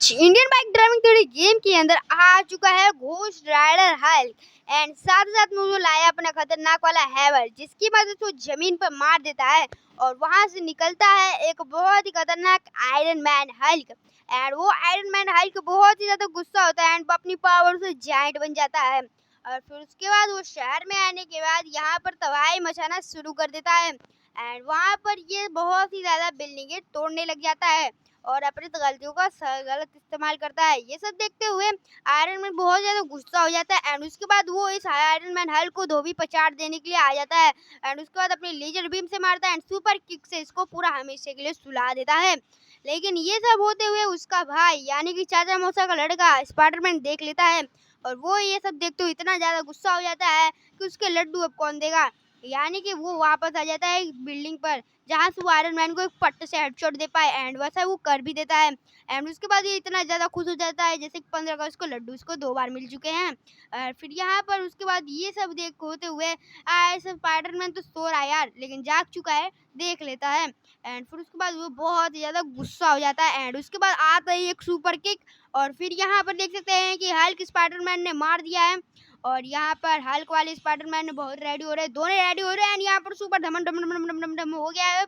Indian bike driving theory game के अंदर आ चुका है घोस्ट राइडर हल्क एंड साथ साथ में वो लाया अपना खतरनाक वाला हैवर जिसकी मदद से वो जमीन पर मार देता है और वहां से निकलता है एक बहुत ही खतरनाक आयरन मैन हल्क। एंड वो आयरन मैन हल्क बहुत ही ज्यादा गुस्सा होता है एंड अपनी पावर से जायंट बन जाता है और फिर उसके बाद वो शहर में आने के बाद यहाँ पर तबाही मचाना शुरू कर देता है एंड वहाँ पर ये बहुत ही ज्यादा बिल्डिंगें तोड़ने लग जाता है और अपनी गलतियों का गलत इस्तेमाल करता है। ये सब देखते हुए आयरन मैन बहुत ज्यादा गुस्सा हो जाता है एंड उसके बाद वो इस आयरन मैन हल्क को धोबी पछाड़ देने के लिए आ जाता है एंड उसके बाद अपनी लेजर बीम से मारता है एंड सुपर किक से इसको पूरा हमेशा के लिए सुला देता है। लेकिन ये सब होते हुए उसका भाई यानी कि चाचा मौसा का लड़का स्पाइडरमैन देख लेता है और वो ये सब देखते हुए इतना ज्यादा गुस्सा हो जाता है कि उसके लड्डू अब कौन देगा। यानी कि वो वापस आ जाता है बिल्डिंग पर जहाँ से वो आयरन मैन को एक पट्टे से हेडशॉट दे पाए एंड वैसा वो कर भी देता है एंड उसके बाद ये इतना ज़्यादा खुश हो जाता है जैसे कि 15 अगस्त को लड्डू उसको 2 बार मिल चुके हैं। और फिर यहाँ पर उसके बाद ये सब देख होते हुए स्पाइडरमैन तो सो रहा है यार लेकिन जाग चुका है देख लेता है एंड फिर उसके बाद वो बहुत ही ज़्यादा गुस्सा हो जाता है एंड उसके बाद आता है एक सुपर किक और फिर यहाँ पर देख सकते हैं कि हल्क स्पाइडरमैन ने मार दिया है और यहाँ पर हल्क वाले स्पाइडरमैन ने बहुत रेडी हो रहे हैं दोनों रेडी हो रहे हैं एंड यहाँ पर सुपर धमन धमन धमन धमन धमन धमन हो गया है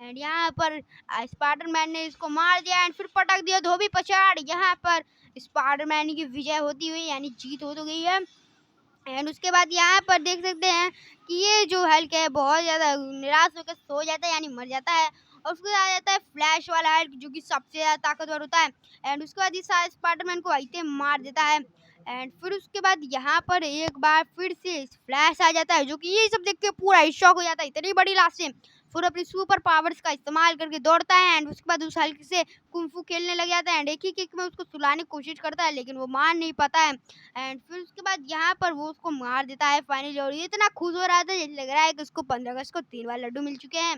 एंड यहाँ पर स्पाइडरमैन ने इसको मार दिया एंड फिर पटक दिया धोबी पछाड़। यहाँ पर स्पाइडरमैन की विजय होती हुई यानी जीत हो तो गई है एंड उसके बाद यहाँ पर देख सकते हैं कि ये जो हल्क है बहुत ज़्यादा निराश होकर सो जाता है यानी मर जाता है और उसके बाद आ जाता है फ्लैश वाला हल्क जो कि सबसे ज़्यादा ताकतवर होता है एंड उसके बाद ये स्पाइडरमैन को आते मार देता है एंड फिर उसके बाद यहाँ पर एक बार फिर से फ्लैश आ जाता है जो कि ये सब देख के पूरा ही शॉक हो जाता है इतनी बड़ी लाश से फिर अपनी सुपर पावर्स का इस्तेमाल करके दौड़ता है एंड उसके बाद उस हल्क से कुंफू खेलने लग जाता है एंड एक ही किक में उसको सुलाने की कोशिश करता है लेकिन वो मार नहीं पाता है एंड फिर उसके बाद यहाँ पर वो उसको मार देता है फाइनली और ये इतना खुश हो रहा था जैसे लग रहा है कि उसको 15 अगस्त को 3 बार लड्डू मिल चुके हैं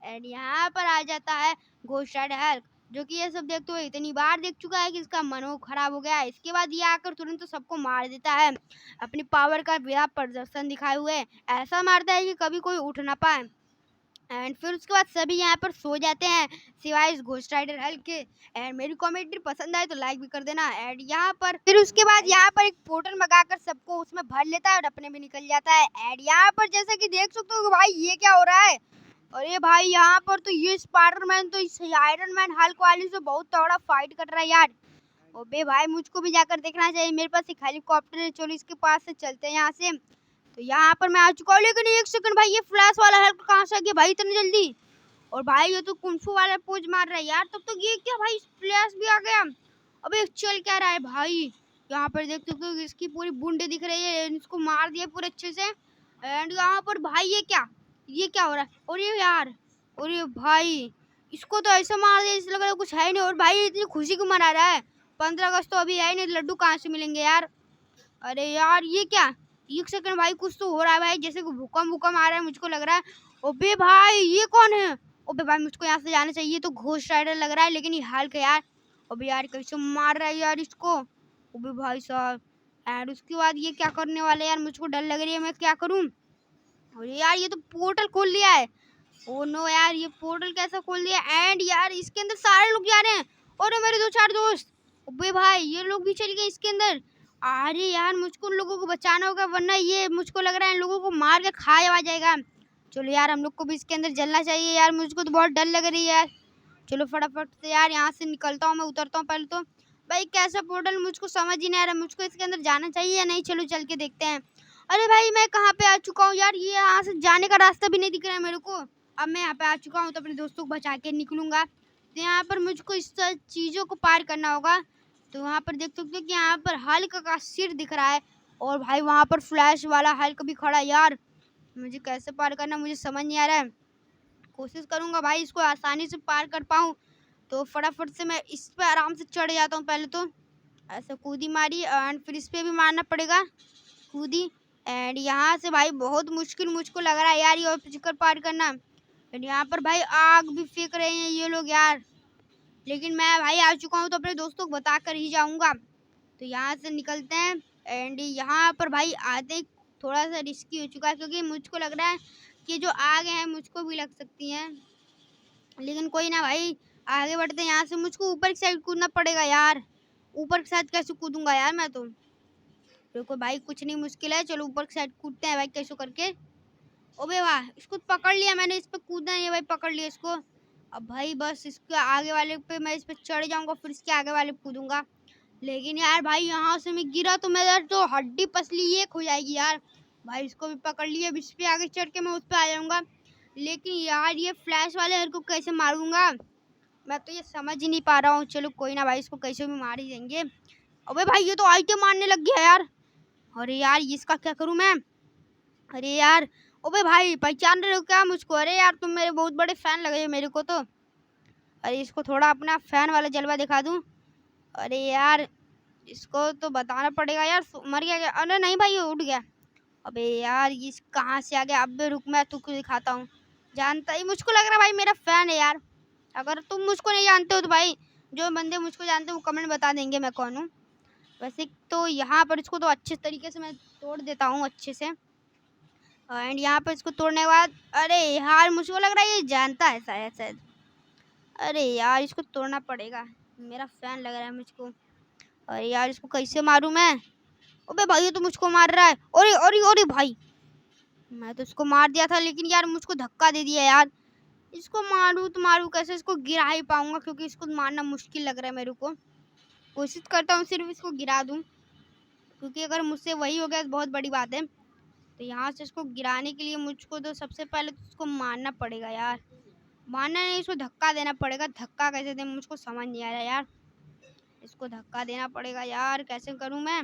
एंड यहाँ पर आ जाता है घोस्ट राइडर हल्क जो कि ये सब देखते हुए इतनी बार देख चुका है कि इसका मन खराब हो गया है। इसके बाद ये आकर तुरंत तो सबको मार देता है अपनी पावर का बेहद प्रदर्शन दिखाए हुए ऐसा मारता है कि कभी कोई उठ ना पाए एंड फिर उसके बाद सभी यहाँ पर सो जाते हैं सिवाय इस घोस्ट राइडर हल्क के। एंड मेरी कॉमेडी पसंद आए तो लाइक भी कर देना एंड यहाँ पर फिर उसके बाद यहाँ पर एक पोर्टल मंगाकर सबको उसमें भर लेता है और अपने भी निकल जाता है एंड यहाँ पर जैसे कि देख सकते हो भाई ये क्या हो रहा है। अरे भाई यहाँ पर तो ये स्पाइडरमैन तो इस आयरन मैन हल्क वाले से बहुत तगड़ा फाइट कर रहा है यार। ओबे भाई मुझको भी जाकर देखना चाहिए मेरे पास एक हेलीकॉप्टर है चलो इसके पास से चलते हैं यहाँ से। तो यहाँ पर मैं आ चुका हूँ लेकिन एक सेकंड भाई ये फ्लैश वाला हल्क कहाँ से आ गया भाई इतनी जल्दी। और भाई ये तो कुंफू वाला पोज मार रहा है यार तब तो ये क्या भाई फ्लैश भी आ गया। अबे चल क्या रहा है भाई यहाँ पर देख सकते हो इसकी पूरी बूंदे दिख रही है इसको मार दिया पूरे अच्छे से एंड यहाँ पर भाई ये क्या हो रहा है और ये यार और ये भाई इसको तो ऐसा मार दिया जैसे लग रहा है कुछ है नहीं। और भाई इतनी खुशी क्यों मना रहा है 15 अगस्त तो अभी है नहीं लड्डू कहाँ से मिलेंगे यार। अरे यार ये क्या एक सेकंड भाई कुछ तो हो रहा है भाई जैसे कि भूकंप आ रहा है मुझको लग रहा है। ओबे भाई ये कौन है। ओबे भाई मुझको यहाँ से जाना चाहिए तो घोस्ट राइडर लग रहा है लेकिन ये हल्क है यार। ओबे यार कैसे मार रहा है यार इसको। ओबे भाई साहब एंड उसके बाद ये क्या करने वाले यार मुझको डर लग रही है मैं क्या करूँ। और यार ये तो पोर्टल खोल लिया है। ओ नो यार ये पोर्टल कैसा खोल दिया एंड यार इसके अंदर सारे लोग जा रहे हैं और मेरे 2-4 दोस्त। ओबे भाई ये लोग भी चल गए इसके अंदर। अरे यार मुझको उन लोगों को बचाना होगा वरना ये मुझको लग रहा है इन लोगों को मार के खाया जाएगा। चलो यार हम लोग को भी इसके अंदर जलना चाहिए यार मुझको तो बहुत डर लग रही है यार। चलो फटाफट से यार यहाँ से निकलता हूँ मैं उतरता हूँ पहले तो। भाई कैसा पोर्टल मुझको समझ ही नहीं आ रहा मुझको इसके अंदर जाना चाहिए या नहीं चलो चल के देखते हैं। अरे भाई मैं कहाँ पे आ चुका हूँ यार ये यहाँ से जाने का रास्ता भी नहीं दिख रहा है मेरे को। अब मैं यहाँ पे आ चुका हूँ तो अपने दोस्तों को बचा के निकलूंगा तो यहाँ पर मुझको इस चीज़ों को पार करना होगा। तो वहाँ पर देख सकते हो कि यहाँ पर हल्क का सिर दिख रहा है और भाई वहाँ पर फ्लैश वाला हल्क भी खड़ा है यार। मुझे कैसे पार करना मुझे समझ नहीं आ रहा है कोशिश करूँगा भाई इसको आसानी से पार कर पाऊँ। तो फटाफट से मैं इस पर आराम से चढ़ जाता हूँ पहले तो ऐसे कूदी मारी एंड फिर इस पर भी मारना पड़ेगा कूदी एंड यहाँ से भाई बहुत मुश्किल मुझको लग रहा है यार ये चक्कर पार करना। एंड यहाँ पर भाई आग भी फेंक रहे हैं ये लोग यार लेकिन मैं भाई आ चुका हूँ तो अपने दोस्तों को बता कर ही जाऊँगा। तो यहाँ से निकलते हैं एंड यहाँ पर भाई आते थोड़ा सा रिस्की हो चुका है क्योंकि मुझको लग रहा है कि जो आग है मुझको भी लग सकती हैं लेकिन कोई ना भाई आगे बढ़ते हैं। यहाँ से मुझको ऊपर की साइड कूदना पड़ेगा यार। ऊपर की साइड कैसे कूदूंगा यार मैं तो। देखो भाई कुछ नहीं मुश्किल है, चलो ऊपर की साइड कूदते हैं भाई कैसे करके। ओबे वाह, इसको पकड़ लिया मैंने, इस पे कूदना नहीं है भाई, पकड़ लिया इसको। अब भाई बस इसके आगे वाले पे मैं इस पे चढ़ जाऊंगा, फिर इसके आगे वाले पे कूदूंगा। लेकिन यार भाई यहाँ से मैं गिरा तो मेरा तो हड्डी पसली एक हो जाएगी यार। भाई इसको भी पकड़ लिया, अब इस पे आगे चढ़ के मैं उस पे आ जाऊंगा। लेकिन यार ये फ्लैश वाले हर को कैसे मारूंगा मैं तो ये समझ ही नहीं पा रहा हूँ। चलो कोई ना भाई, इसको कैसे भी मार ही देंगे। अबे भाई ये तो आइटम मारने लग गया यार। अरे यार इसका क्या करूँ मैं। अरे यार ओबे भाई पहचान रहे हो क्या मुझको। अरे यार तुम मेरे बहुत बड़े फैन लगे हो मेरे को तो। अरे इसको थोड़ा अपना फैन वाला जलवा दिखा दूं। अरे यार इसको तो बताना पड़ेगा यार। मर गया क्या। अरे नहीं भाई ये उठ गया। अबे यार ये कहाँ से आ गया। अबे रुक मैं तुझको दिखाता हूँ। जानता ही मुझको लग रहा है भाई मेरा फैन है यार। अगर तुम मुझको नहीं जानते हो तो भाई जो बंदे मुझको जानते हो वो कमेंट बता देंगे मैं कौन हूँ। वैसे तो यहाँ पर इसको तो अच्छे तरीके से मैं तोड़ देता हूँ अच्छे से। एंड यहाँ पर इसको तोड़ने के बाद अरे यार मुझको लग रहा है ये जानता है शायद शायद। अरे यार इसको तोड़ना पड़ेगा, मेरा फैन लग रहा है मुझको। अरे यार इसको कैसे मारूं मैं। अबे भाई ये तो मुझको मार रहा है। अरे अरे अरे भाई मैं तो इसको मार दिया था, लेकिन यार मुझको धक्का दे दिया यार। इसको मारूं तो मारूं कैसे, इसको गिरा ही पाऊंगा क्योंकि इसको मारना मुश्किल लग रहा है मेरे को। कोशिश करता हूँ सिर्फ इसको गिरा दूं, क्योंकि अगर मुझसे वही हो गया तो बहुत बड़ी बात है। तो यहाँ से इसको गिराने के लिए मुझको तो सबसे पहले तो इसको मारना पड़ेगा यार। मारना नहीं, इसको धक्का देना पड़ेगा। धक्का कैसे दें मुझको समझ नहीं आ रहा यार। इसको धक्का देना पड़ेगा यार, कैसे करूं मैं।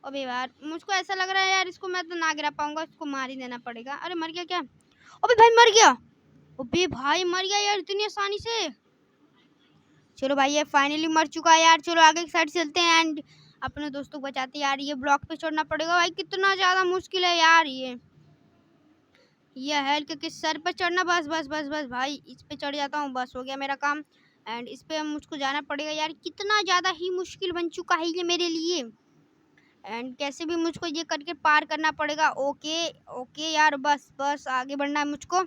अबे यार मुझको ऐसा लग रहा है यार इसको मैं तो ना गिरा पाऊंगा, इसको मार ही देना पड़ेगा। अरे मर गया क्या। अबे भाई मर गया। अबे भाई मर गया यार इतनी आसानी से। चलो भाई ये फाइनली मर चुका है यार। चलो आगे की साइड चलते हैं एंड अपने दोस्तों को बचाते हैं यार। ये ब्लॉक पे चढ़ना पड़ेगा भाई, कितना ज्यादा मुश्किल है यार ये हेल्थ के सर पे चढ़ना। बस बस बस बस भाई इस पे चढ़ जाता हूँ, बस हो गया मेरा काम। एंड इस पे मुझको जाना पड़ेगा यार, कितना ज़्यादा ही मुश्किल बन चुका है ये मेरे लिए। एंड कैसे भी मुझको ये करके पार करना पड़ेगा। ओके ओके यार बस बस आगे बढ़ना है मुझको।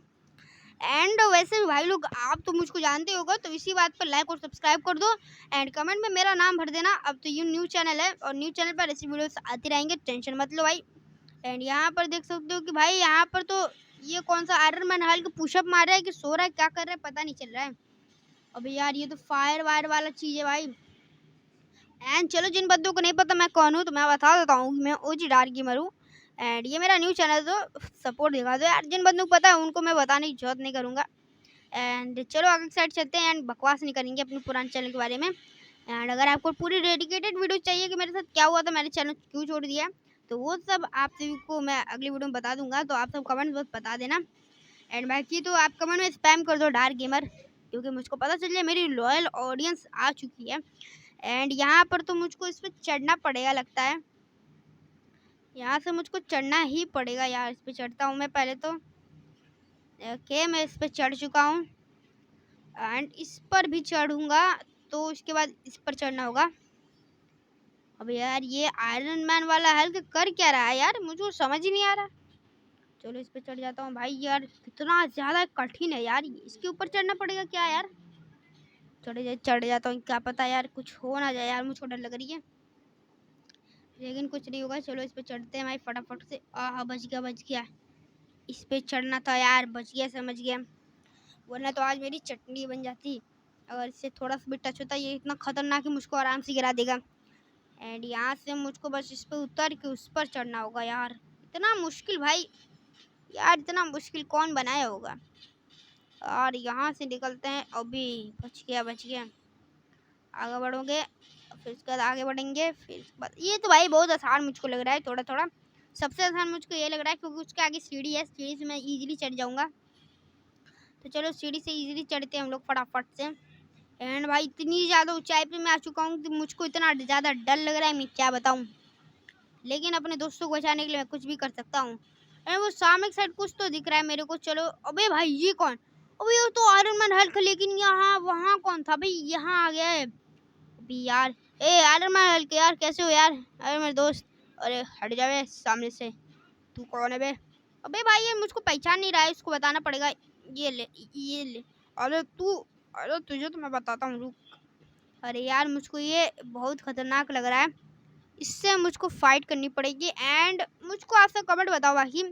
एंड वैसे भी भाई लोग आप तो मुझको जानते होगा, तो इसी बात पर लाइक और सब्सक्राइब कर दो एंड कमेंट में मेरा नाम भर देना। अब तो ये न्यू चैनल है और न्यू चैनल पर ऐसी वीडियोस आती रहेंगे, टेंशन मत लो भाई। एंड यहाँ पर देख सकते हो कि भाई यहाँ पर तो ये कौन सा आयरन मैन हल्क पुशअप मार रहा है कि सो रहा है, क्या कर रहा है पता नहीं चल रहा है। अबे यार ये तो फायर वायर वाला चीज़ है भाई। एंड चलो जिन बंदों को नहीं पता मैं कौन हूँ तो मैं बता देता हूँ, मैं ओजी डार्क गेमर हूँ। एंड ये मेरा न्यू चैनल तो सपोर्ट दिखा दो यार। जिन बंदों को पता है उनको मैं बताने की जरूरत नहीं करूँगा। एंड चलो आगे साइड चलते हैं एंड बकवास नहीं करेंगे अपने पुराने चैनल के बारे में। एंड अगर आपको पूरी डेडिकेटेड वीडियो चाहिए कि मेरे साथ क्या हुआ था, मैंने चैनल क्यों छोड़ दिया, तो वो सब आप सभी को मैं अगली वीडियो में बता दूंगा। तो आप सब कमेंट बस बता देना। एंड बाकी तो आप कमेंट में स्पैम कर दो डार्क गेमर, क्योंकि मुझको पता चल जाए मेरी लॉयल ऑडियंस आ चुकी है। एंड यहाँ पर तो मुझको इस पर चढ़ना पड़ेगा लगता है। यहाँ से मुझको चढ़ना ही पड़ेगा यार। इस पर चढ़ता हूँ मैं पहले तो। ओके मैं इस पर चढ़ चुका हूँ एंड इस पर भी चढ़ूँगा, तो उसके बाद इस पर चढ़ना होगा। अब यार ये आयरन मैन वाला हल्क कर क्या रहा है यार, मुझे समझ ही नहीं आ रहा। चलो इस पे चढ़ जाता हूँ भाई। यार कितना ज़्यादा कठिन है यार, इसके ऊपर चढ़ना पड़ेगा क्या यार। चढ़ जाता हूँ, क्या पता यार कुछ हो ना जाए यार, मुझको डर लग रही है लेकिन कुछ नहीं होगा। चलो इस पे चढ़ते हैं भाई फटाफट से। आह बच गया बच गया। इस पे चढ़ना था यार, बच गया समझ गया, वरना तो आज मेरी चटनी बन जाती। अगर इससे थोड़ा सा भी टच होता ये इतना खतरनाक है, मुझको आराम से गिरा देगा। एंड यहाँ से मुझको बस इस पर उतर के उस पर चढ़ना होगा यार। इतना मुश्किल भाई यार, इतना मुश्किल कौन बनाया होगा। और यहाँ से निकलते हैं। अभी बच गया बच गया। आगे बढ़ोगे फिर उसके बाद आगे बढ़ेंगे, फिर उसके बाद ये तो भाई बहुत आसान मुझको लग रहा है थोड़ा थोड़ा। सबसे आसान मुझको ये लग रहा है क्योंकि उसके आगे सीढ़ी है, सीढ़ी से मैं इजीली चढ़ जाऊँगा। तो चलो सीढ़ी से इजीली चढ़ते हैं हम लोग फटाफट से। एंड भाई इतनी ज़्यादा ऊंचाई पे मैं आ चुका हूँ कि मुझको इतना ज़्यादा डर लग रहा है मैं क्या बताऊँ। लेकिन अपने दोस्तों को बचाने के लिए मैं कुछ भी कर सकता हूँ। एंड वो सामने की साइड कुछ तो दिख रहा है मेरे को। चलो अबे भाई ये कौन। अबे ये तो आयरन मैन हल्क, लेकिन यहाँ वहाँ कौन था भाई, यहाँ आ गया है अभी यार। ए आयरन मैन हल्क यार कैसे हो यार। अरे मेरे दोस्त, अरे हट जावे सामने से। तू कौन है बे। अबे भाई ये मुझको पहचान नहीं रहा है, इसको बताना पड़ेगा। ये ले ये ले। अरे तू, अरे तुझे तो मैं बताता हूँ, रुक। अरे यार मुझको ये बहुत खतरनाक लग रहा है, इससे मुझको फाइट करनी पड़ेगी। एंड मुझको आपसे कमेंट बताओ बाकी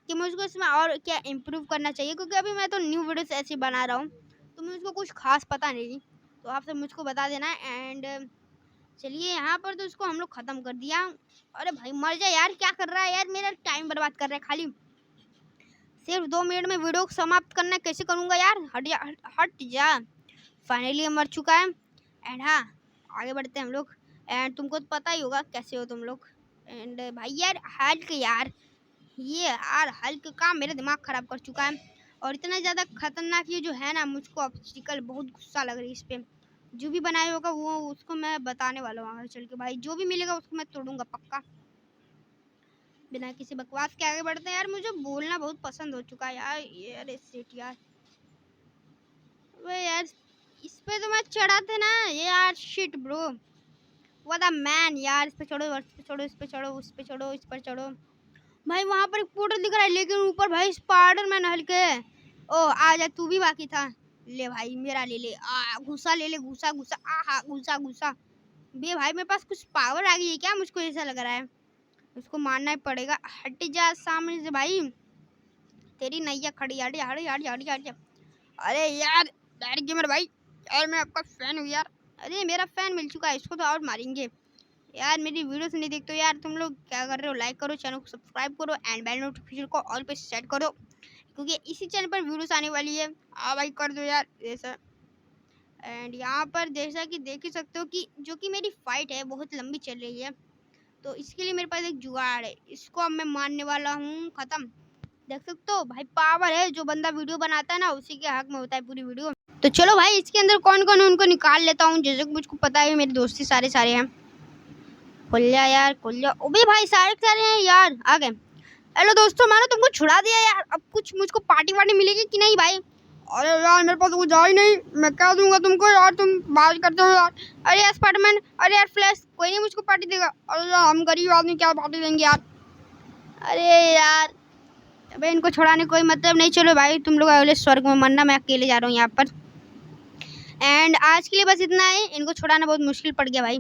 कि मुझको इसमें और क्या इम्प्रूव करना चाहिए, क्योंकि अभी मैं तो न्यू वीडियोस ऐसे बना रहा हूँ, तो मुझको कुछ खास पता नहीं, तो आपसे मुझको बता देना। एंड चलिए यहाँ पर तो इसको हम लोग ख़त्म कर दिया। अरे भाई मर जा यार, क्या कर रहा है यार, मेरा टाइम बर्बाद कर रहा है खाली। सिर्फ 2 मिनट में वीडियो को समाप्त करना कैसे करूँगा यार, हट जा हट जा। फाइनली मर चुका है। एंड हाँ आगे बढ़ते हैं हम लोग। एंड तुमको तो पता ही होगा कैसे हो तुम लोग। एंड भाई यार हल्क यार, ये यार हल्क का मेरा दिमाग ख़राब कर चुका है। और इतना ज़्यादा खतरनाक ये जो है ना, मुझको ऑब्स्टिकल बहुत गुस्सा लग रही है इस पर। जो भी बनाया होगा वो उसको मैं बताने वाला हूँ आगे चल के। भाई जो भी मिलेगा उसको मैं तोड़ूंगा पक्का। बिना किसी बकवास के आगे बढ़ते हैं यार, मुझे बोलना बहुत पसंद हो चुका है यार। ये सेट यार, वे यार इस पे तो मैं चढ़ा थे ना ये यार, shit bro what the man यार। इस पे चढ़ो, इस पे चढ़ो, इस पे चढ़ो, उस पे चढ़ो, इस पर चढ़ो। भाई वहाँ पर एक पोर्टल दिख रहा है, लेकिन ऊपर भाई स्पाइडरमैन हल्के। ओ आ जा, तू भी बाकी था। ले भाई मेरा ले ले, घुसा ले ले, घुसा घुसा, हाँ घुसा घुसा। बे भाई मेरे पास कुछ पावर आ गई है क्या, मुझको ऐसा लग रहा है। उसको मारना ही पड़ेगा। हट जा सामने से भाई, तेरी नैया खड़ी। हट जा हट जा हट जा हट जा हट जा। अरे यार डैड गेमर भाई, यार मैं आपका फैन हूँ यार। अरे मेरा फैन मिल चुका है, इसको तो और मारेंगे यार। मेरी वीडियोस नहीं देखते हो यार तुम लोग, क्या कर रहे हो, लाइक करो, चैनल को सब्सक्राइब करो एंड बेल नोटिफिकेशन को ऑल पे सेट करो, क्योंकि इसी चैनल पर वीडियोस आने वाली है। भाई कर दो यार ऐसा। एंड यहाँ पर जैसा कि देख ही सकते हो कि जो कि मेरी फाइट है बहुत लंबी चल रही है, तो इसके लिए मेरे पास एक जुगाड़ है, इसको अब मैं मारने वाला हूँ खत्म। देख सकते हो भाई पावर है, जो बंदा वीडियो बनाता है ना उसी के हक में होता है पूरी वीडियो। तो चलो भाई इसके अंदर कौन कौन है उनको निकाल लेता हूँ, जैसे कि मुझको पता है मेरे दोस्ती सारे सारे हैं। खुल जा यार खुल जा, ओबे भाई सारे सारे हैं यार आ गए। हेलो दोस्तों, मैंने तुमको छुड़ा दिया यार, अब कुछ मुझको पार्टी वार्टी मिलेगी कि नहीं भाई। अरे यार मेरे पास कुछ आ ही नहीं, मैं क्या दूंगा तुमको यार, तुम बात करते हो यार। अरे यार स्पाइडरमैन, अरे यार फ्लैश, कोई नहीं मुझको पार्टी देगा। अरे यार हम गरीब आदमी क्या पार्टी देंगे यार। अरे यार अबे इनको छुड़ाने कोई मतलब नहीं। चलो भाई तुम लोग अगले स्वर्ग में मरना, मैं अकेले जा रहा हूँ यहाँ पर। एंड आज के लिए बस इतना ही, इनको छुड़ाना बहुत मुश्किल पड़ गया भाई।